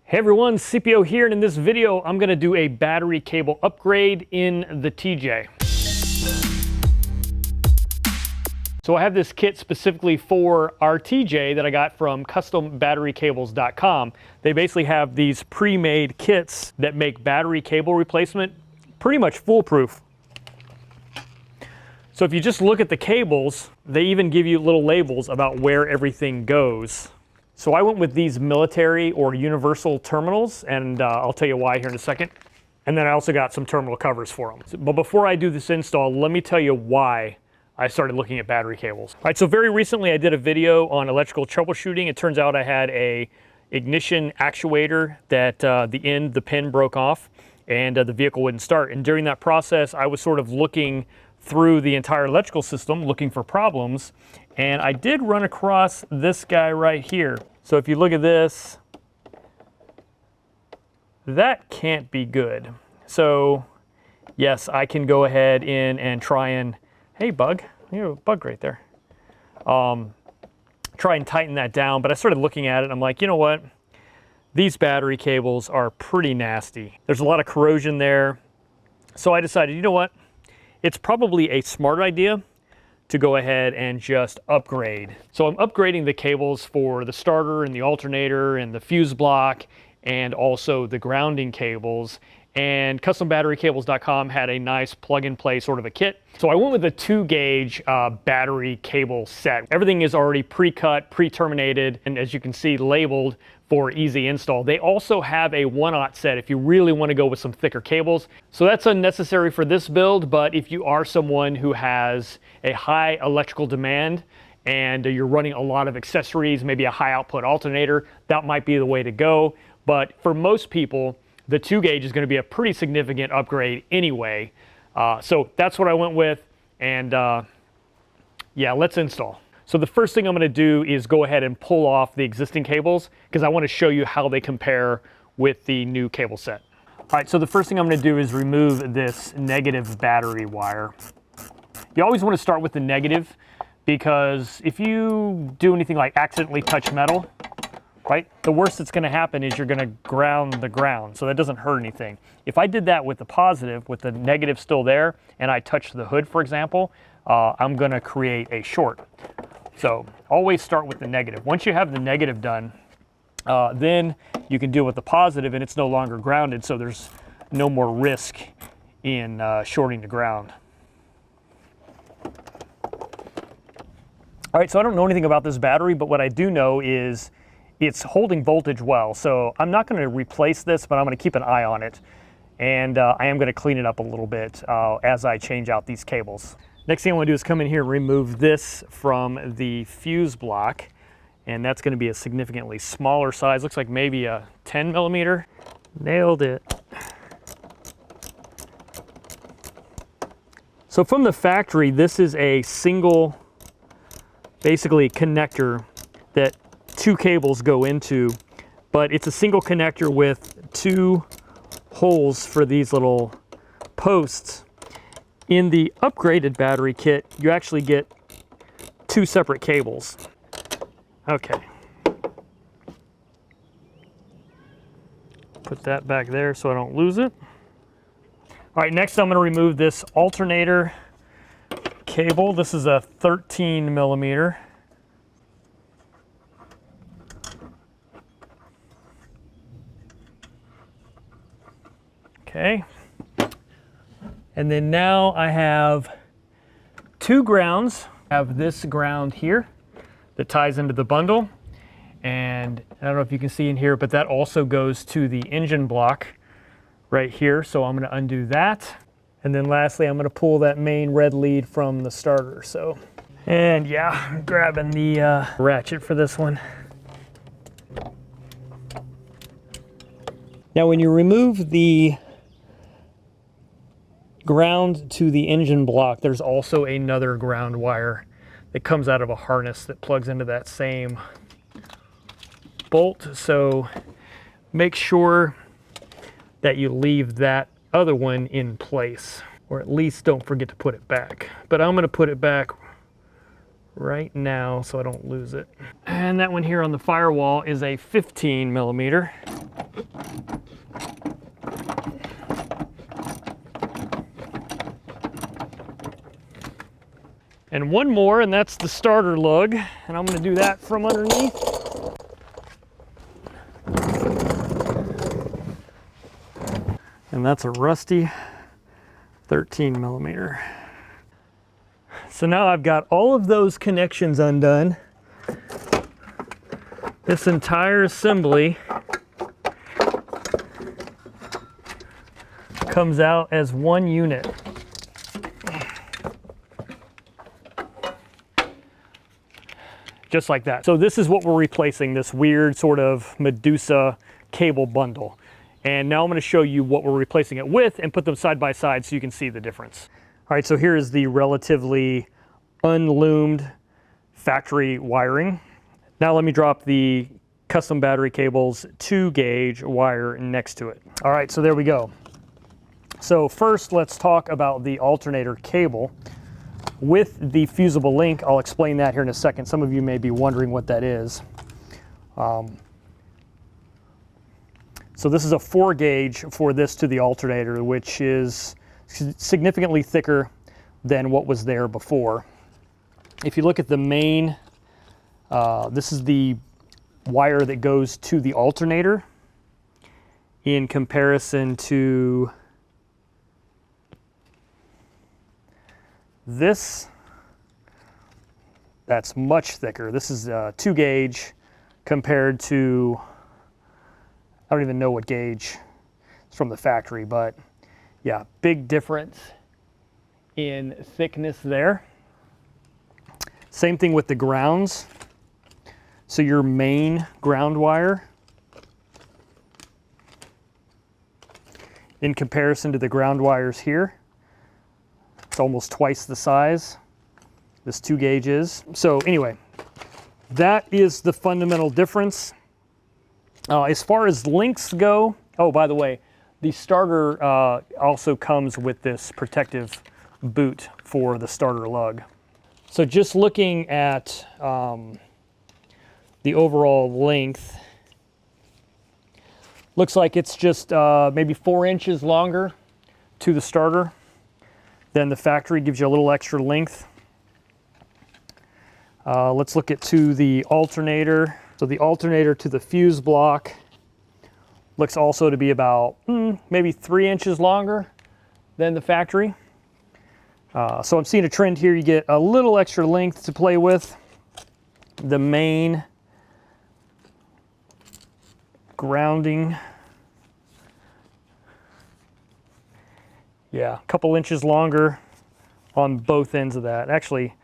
Hey everyone, CPO here, and in this video I'm going to do a battery cable upgrade in the TJ. So I have this kit specifically for our TJ that I got from custombatterycables.com. They basically have these pre-made kits that make battery cable replacement pretty much foolproof. So if you just look at the cables, they even give you little labels about where everything goes. So I went with these military or universal terminals, and I'll tell you why here in a second. And then I also got some terminal covers for them. But before I do this install, let me tell you why I started looking at battery cables. All right, so very recently I did a video on electrical troubleshooting. It turns out I had a ignition actuator that the pin broke off, and the vehicle wouldn't start. And during that process, I was sort of looking through the entire electrical system, looking for problems. And I did run across this guy right here. So if you look at this, that can't be good. So yes, I can go ahead in and try and, hey bug, you have a bug right there. Try and tighten that down, but I started looking at it and I'm like, you know what? These battery cables are pretty nasty. There's a lot of corrosion there. So I decided, you know what? It's probably a smart idea to go ahead and just upgrade. So I'm upgrading the cables for the starter and the alternator and the fuse block and also the grounding cables. And custombatterycables.com had a nice plug-and-play sort of a kit. So I went with a 2-gauge battery cable set. Everything is already pre-cut, pre-terminated, and as you can see, labeled for easy install. They also have a 1-aught set if you really want to go with some thicker cables. So that's unnecessary for this build, but if you are someone who has a high electrical demand and you're running a lot of accessories, maybe a high output alternator, that might be the way to go. But for most people, the 2-gauge is going to be a pretty significant upgrade anyway. So that's what I went with, and yeah, let's install. So the first thing I'm going to do is go ahead and pull off the existing cables because I want to show you how they compare with the new cable set. All right, so the first thing I'm going to do is remove this negative battery wire. You always want to start with the negative because if you do anything like accidentally touch metal, right, the worst that's going to happen is you're going to ground the ground, so that doesn't hurt anything. If I did that with the positive, with the negative still there, and I touched the hood, for example, I'm going to create a short. So always start with the negative. Once you have the negative done, then you can deal with the positive, and it's no longer grounded, so there's no more risk in shorting the ground. All right, so I don't know anything about this battery, but what I do know is it's holding voltage well. So I'm not going to replace this, but I'm going to keep an eye on it. And I am going to clean it up a little bit as I change out these cables. Next thing I want to do is come in here and remove this from the fuse block. And that's going to be a significantly smaller size. Looks like maybe a 10 millimeter. Nailed it. So from the factory, this is a single, basically connector that 2 cables go into, but it's a single connector with 2 holes for these little posts. In the upgraded battery kit, you actually get 2 separate cables. Okay. Put that back there so I don't lose it. All right, next I'm going to remove this alternator cable. This is a 13 millimeter. Okay, and then now I have 2 grounds. I have this ground here that ties into the bundle, and I don't know if you can see in here, but that also goes to the engine block right here, so I'm going to undo that. And then lastly, I'm going to pull that main red lead from the starter. So, and yeah, I'm grabbing the ratchet for this one. Now when you remove the ground to the engine block, there's also another ground wire that comes out of a harness that plugs into that same bolt. So make sure that you leave that other one in place, or at least don't forget to put it back. But I'm going to put it back right now so I don't lose it. And that one here on the firewall is a 15 millimeter. And one more, and that's the starter lug, and I'm going to do that from underneath. And that's a rusty 13 millimeter. So now I've got all of those connections undone. This entire assembly comes out as one unit. Just like that. So this is what we're replacing, this weird sort of Medusa cable bundle. And now I'm going to show you what we're replacing it with and put them side by side so you can see the difference. All right, so here is the relatively unloomed factory wiring. Now let me drop the custom battery cable's 2-gauge wire next to it. All right, so there we go. So first let's talk about the alternator cable. With the fusible link, I'll explain that here in a second. Some of you may be wondering what that is. So this is a 4-gauge for this to the alternator, which is significantly thicker than what was there before. If you look at the main, this is the wire that goes to the alternator in comparison to this. That's much thicker. This is 2-gauge compared to, I don't even know what gauge it's from the factory, but yeah, big difference in thickness there. Same thing with the grounds. So your main ground wire in comparison to the ground wires here, it's almost twice the size this 2-gauge is. So anyway, that is the fundamental difference. As far as links go, oh, by the way, the starter also comes with this protective boot for the starter lug. So just looking at the overall length, looks like it's just maybe 4 inches longer to the starter than the factory. Gives you a little extra length. Let's look at to the alternator. So the alternator to the fuse block looks also to be about maybe 3 inches longer than the factory. So I'm seeing a trend here. You get a little extra length to play with. The main grounding, yeah, a couple inches longer on both ends of that. Actually,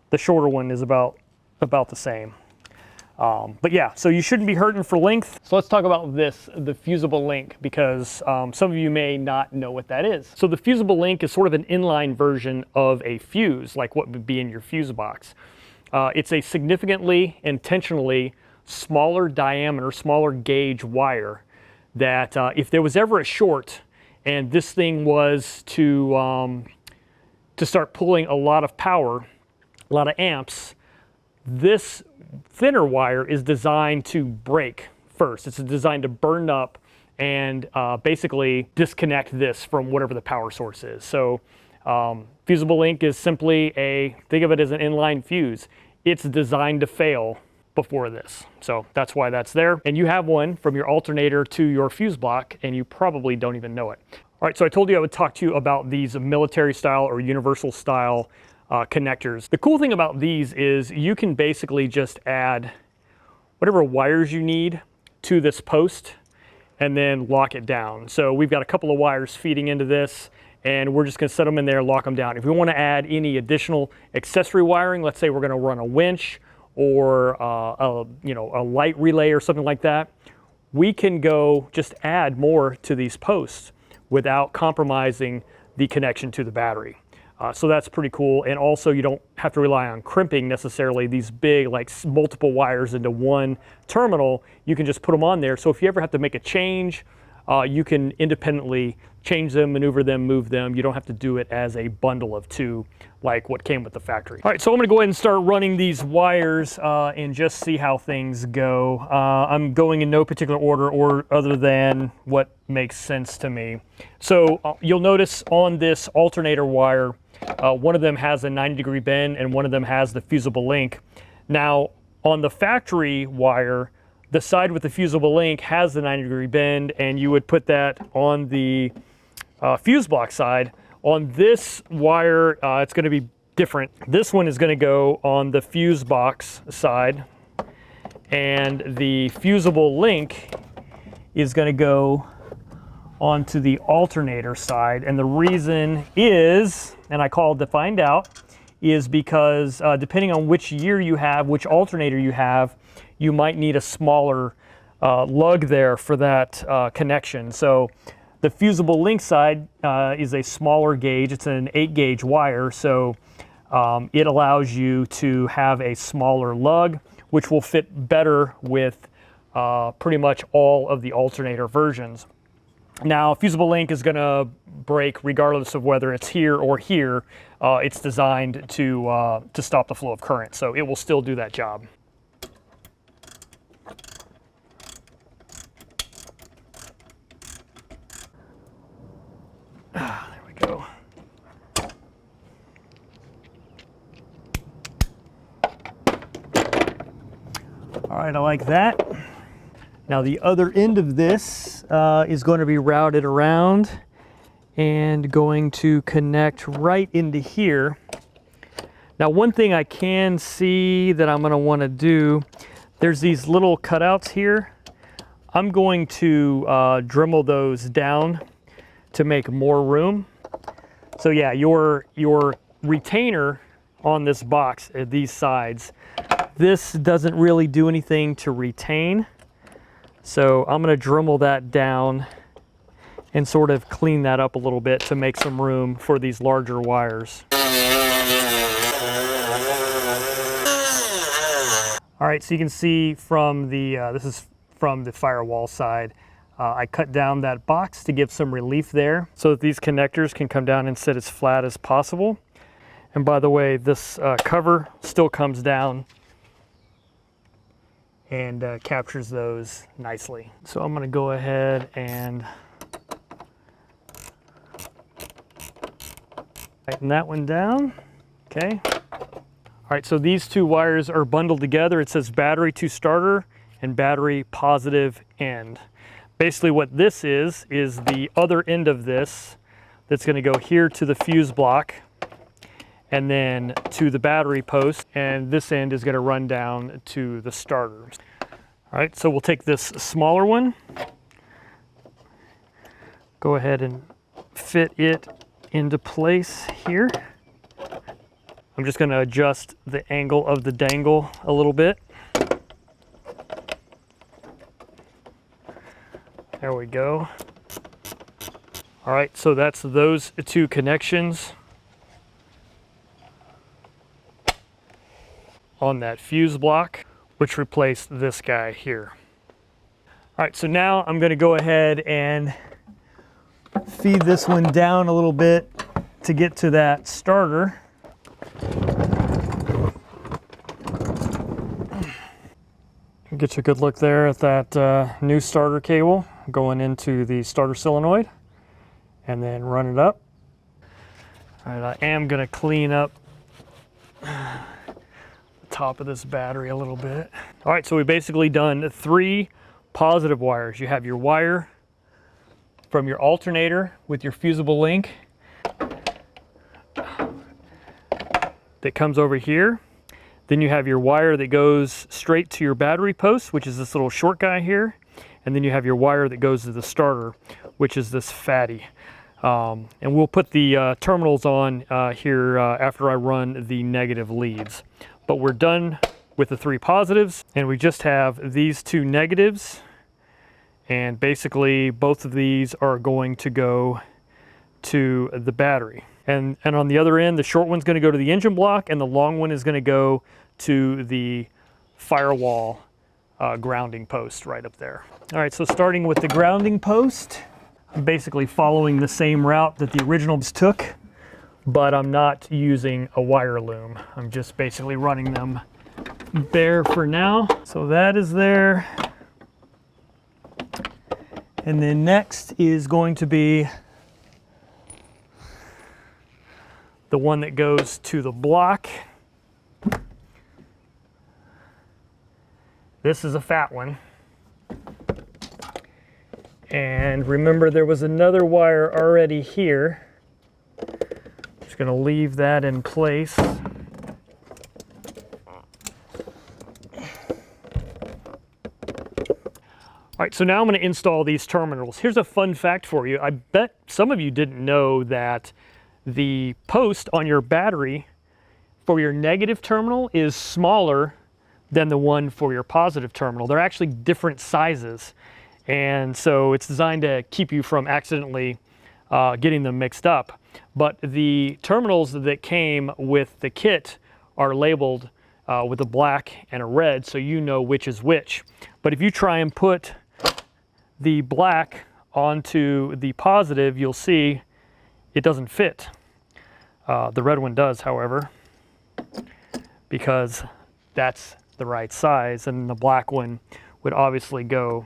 the shorter one is about the same. But yeah, so you shouldn't be hurting for length. So let's talk about this, the fusible link, because some of you may not know what that is. So the fusible link is sort of an inline version of a fuse, like what would be in your fuse box. It's a significantly, intentionally smaller diameter, smaller gauge wire that if there was ever a short and this thing was to start pulling a lot of power, a lot of amps, this thinner wire is designed to break first. It's designed to burn up and basically disconnect this from whatever the power source is. So fusible link is simply think of it as an inline fuse. It's designed to fail before this. So that's why that's there. And you have one from your alternator to your fuse block, and you probably don't even know it. All right, so I told you I would talk to you about these military style or universal style connectors. The cool thing about these is you can basically just add whatever wires you need to this post and then lock it down. So we've got a couple of wires feeding into this, and we're just going to set them in there, lock them down. If we want to add any additional accessory wiring, let's say we're going to run a winch or a light relay or something like that, we can go just add more to these posts without compromising the connection to the battery. So that's pretty cool. And also you don't have to rely on crimping necessarily these big, like multiple wires into one terminal. You can just put them on there. So if you ever have to make a change, you can independently change them, maneuver them, move them. You don't have to do it as a bundle of two like what came with the factory. All right, so I'm gonna go ahead and start running these wires and just see how things go. I'm going in no particular order or other than what makes sense to me. So you'll notice on this alternator wire, one of them has a 90-degree bend and one of them has the fusible link. Now on the factory wire, the side with the fusible link has the 90-degree bend, and you would put that on the fuse block side. On this wire, it's going to be different. This one is going to go on the fuse box side, and the fusible link is going to go onto the alternator side. And the reason is, and I called to find out, is because depending on which year you have, which alternator you have, you might need a smaller lug there for that connection. So the fusible link side is a smaller gauge. It's an 8-gauge wire, so it allows you to have a smaller lug, which will fit better with pretty much all of the alternator versions. Now, fusible link is going to break regardless of whether it's here or here. It's designed to stop the flow of current, so it will still do that job. There we go. All right, I like that. Now the other end of this is going to be routed around and going to connect right into here. Now one thing I can see that I'm going to want to do, there's these little cutouts here. I'm going to Dremel those down to make more room. So yeah, your retainer on this box at these sides, this doesn't really do anything to retain. So I'm going to Dremel that down and sort of clean that up a little bit to make some room for these larger wires. All right, so you can see from the, this is from the firewall side, I cut down that box to give some relief there so that these connectors can come down and sit as flat as possible. And by the way, this cover still comes down and captures those nicely. So I'm going to go ahead and tighten that one down. Okay. All right, so these two wires are bundled together. It says battery to starter and battery positive end. Basically what this is the other end of this that's going to go here to the fuse block and then to the battery post, and this end is going to run down to the starter. All right, so we'll take this smaller one, go ahead and fit it into place here. I'm just going to adjust the angle of the dangle a little bit. There we go. All right, so that's those two connections on that fuse block, which replaced this guy here. All right, so now I'm going to go ahead and feed this one down a little bit to get to that starter. Get you a good look there at that new starter cable going into the starter solenoid, and then run it up. All right, I am going to clean up the top of this battery a little bit. All right, so we've basically done 3 positive wires. You have your wire from your alternator with your fusible link that comes over here. Then you have your wire that goes straight to your battery post, which is this little short guy here. And then you have your wire that goes to the starter, which is this fatty. And we'll put the terminals on here after I run the negative leads. But we're done with the 3 positives, and we just have these 2 negatives. And basically both of these are going to go to the battery. And on the other end, the short one's going to go to the engine block, and the long one is going to go to the firewall grounding post right up there. All right, so starting with the grounding post, I'm basically following the same route that the originals took, but I'm not using a wire loom. I'm just basically running them bare for now. So that is there. And then next is going to be the one that goes to the block. This is a fat one. And remember, there was another wire already here. Just going to leave that in place. All right, so now I'm going to install these terminals. Here's a fun fact for you. I bet some of you didn't know that the post on your battery for your negative terminal is smaller than the one for your positive terminal. They're actually different sizes. And so it's designed to keep you from accidentally getting them mixed up. But the terminals that came with the kit are labeled with a black and a red, so you know which is which. But if you try and put the black onto the positive, you'll see it doesn't fit. The red one does, however, because that's the right size, and the black one would obviously go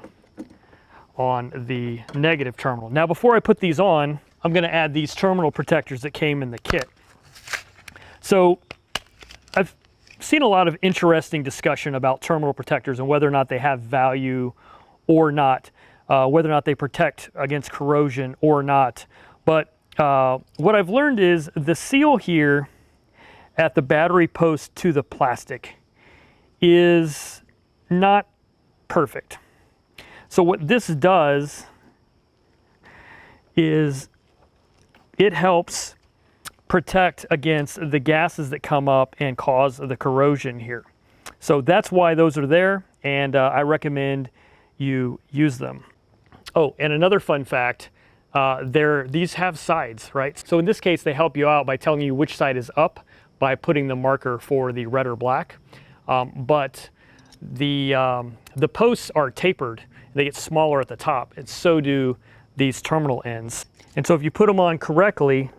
on the negative terminal. Now, before I put these on, I'm going to add these terminal protectors that came in the kit. So I've seen a lot of interesting discussion about terminal protectors and whether or not they have value or not, whether or not they protect against corrosion or not. But what I've learned is the seal here at the battery post to the plastic is not perfect. So what this does is it helps protect against the gases that come up and cause the corrosion here. So that's why those are there, and I recommend you use them. Oh, and another fun fact, these have sides, right? So in this case, they help you out by telling you which side is up by putting the marker for the red or black. But the posts are tapered. They get smaller at the top, and so do these terminal ends. And so if you put them on correctly,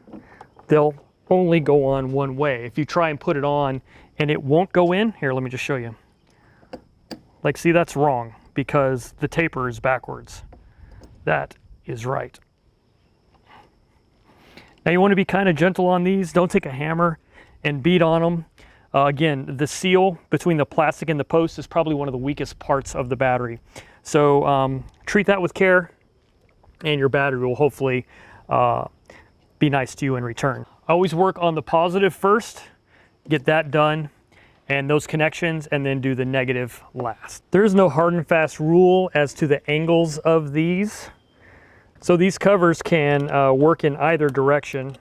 they'll only go on one way. If you try and put it on and it won't go in, here, let me just show you. Like, see, that's wrong because the taper is backwards. That is right. Now you want to be kind of gentle on these. Don't take a hammer and beat on them. Again, the seal between the plastic and the post is probably one of the weakest parts of the battery. So treat that with care, and your battery will hopefully be nice to you in return. I always work on the positive first, get that done, and those connections, and then do the negative last. There's no hard and fast rule as to the angles of these. So these covers can work in either direction.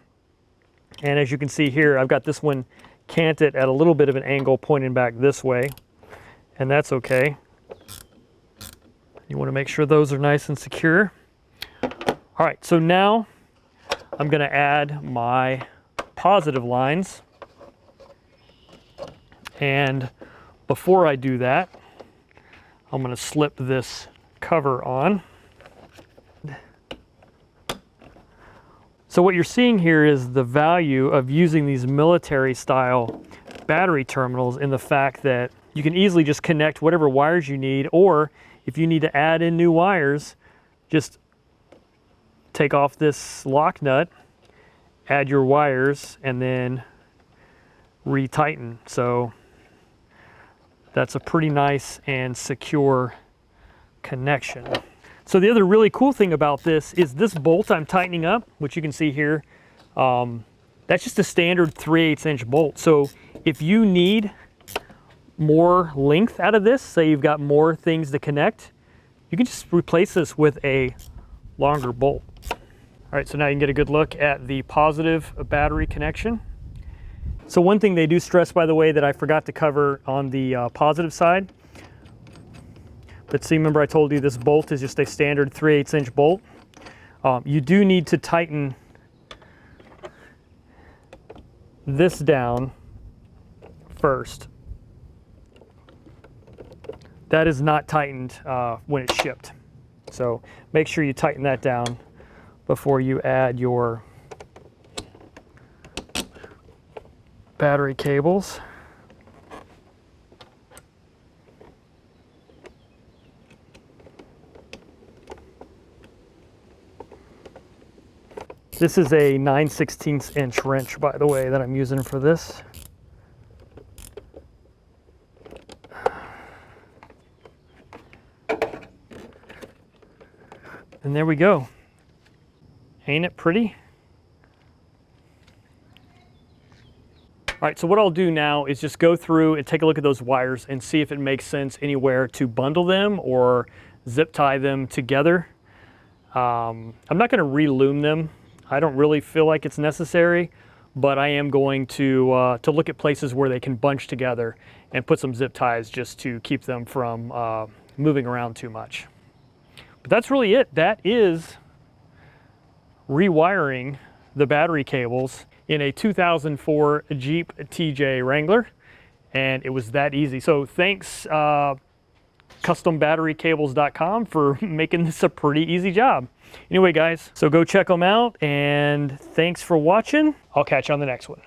And as you can see here, I've got this one canted at a little bit of an angle pointing back this way, and that's okay. You want to make sure those are nice and secure. All right, so now I'm going to add my positive lines. And before I do that, I'm going to slip this cover on. So what you're seeing here is the value of using these military style battery terminals in the fact that you can easily just connect whatever wires you need, or if you need to add in new wires, just take off this lock nut, add your wires, and then retighten. So that's a pretty nice and secure connection. So the other really cool thing about this is this bolt I'm tightening up, which you can see here, that's just a standard 3/8 inch bolt. So if you need more length out of this, say you've got more things to connect, you can just replace this with a longer bolt. All right, so now you can get a good look at the positive battery connection. So one thing they do stress, by the way, that I forgot to cover on the positive side, but see, remember I told you this bolt is just a standard 3/8 inch bolt. You do need to tighten this down first that is not tightened when it's shipped. So make sure you tighten that down before you add your battery cables. This is a 9/16 inch wrench, by the way, that I'm using for this. And there we go. Ain't it pretty? All right, so what I'll do now is just go through and take a look at those wires and see if it makes sense anywhere to bundle them or zip tie them together. I'm not going to re-loom them. I don't really feel like it's necessary, but I am going to look at places where they can bunch together and put some zip ties just to keep them from moving around too much. But that's really it. That is rewiring the battery cables in a 2004 Jeep TJ Wrangler, and it was that easy. So thanks custombatterycables.com for making this a pretty easy job. Anyway guys, so go check them out, and thanks for watching. I'll catch you on the next one.